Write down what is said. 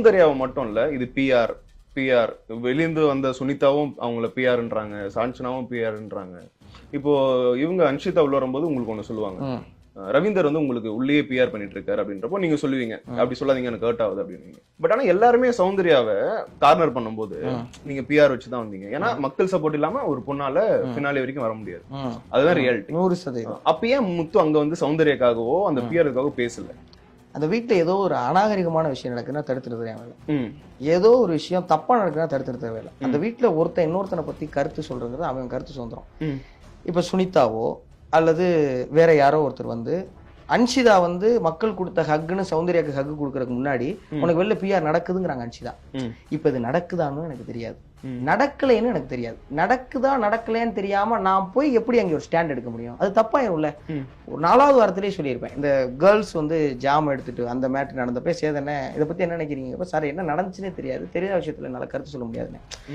சௌந்தர்யாவை மட்டும் இல்ல, இது பிஆர் பிஆர் வெளியிருந்து வந்த சுனிதாவும் அவங்கள பிஆர்ன்றாங்க, சான்சனாவும் பிஆர்ன்றாங்க. இப்போ இவங்க அன்ஷிதா உள்ள வரும்போது உங்களுக்கு ஒண்ணு சொல்லுவாங்க, ரவீந்தர் வந்து உங்களுக்கு உள்ளே பிஆர் பண்ணிட்டு இருக்காரு அப்படின்றப்போ நீங்க சொல்லுவீங்க, அப்படி சொல்லாதீங்க எனக்கு ஹர்ட் ஆகுது அப்படின்னு. பட் ஆனா எல்லாருமே சௌந்தர்யாவை கார்னர் பண்ணும்போது நீங்க பிஆர் வச்சுதான் வந்தீங்க. ஏன்னா மக்கள் சப்போர்ட் இல்லாம ஒரு பொண்ணால பினாலே வரைக்கும் வர முடியாது. அதுதான் ரியாலிட்டி. 100%. அப்ப ஏன் முத்து அங்க வந்து சௌந்தர்யாக்காகவோ அந்த பிஆருக்காகவோ பேசல? அந்த வீட்டுல ஏதோ ஒரு அநாகரிகமான விஷயம் நடக்குதுன்னா தடுத்துட்டு தேவையில்லை. ஏதோ ஒரு விஷயம் தப்பா நடக்குதுன்னா தடுத்துட்டு தேவையில்லை. அந்த வீட்டுல ஒருத்தன் இன்னொருத்தனை பத்தி கருத்து சொல்றது அவன் கருத்து சுதந்திரம். இப்ப சுனிதாவோ அல்லது வேற யாரோ ஒருத்தர் வந்து அன்ஷிதா வந்து மக்கள் கொடுத்த ஹக்குன்னு சௌந்தர்யாக்கு ஹக்கு கொடுக்கறதுக்கு முன்னாடி உனக்கு வெளில பிஆர் நடக்குதுங்கிறாங்க அன்ஷிதா. இப்ப இது நடக்குதான்னு எனக்கு தெரியாது, நடக்கலைன்னு எனக்கு தெரியாது. நடக்குதா நடக்கலைன்னு தெரியாம நான் போய் எப்படி அங்கே ஒரு ஸ்டாண்ட் எடுக்க முடியும்? அது தப்பாயிரும்ல. ஒரு 4வது வாரத்திலேயே சொல்லியிருப்பேன், இந்த கேர்ள்ஸ் வந்து ஜாம் எடுத்துட்டு அந்த மேட்ரு நடந்தப்ப சேதனை இதை பத்தி என்ன நினைக்கிறீங்க? சார் என்ன நடந்துச்சுன்னே தெரியாது, தெரியாத விஷயத்துல என்னால கருத்து சொல்ல முடியாதுன்னு.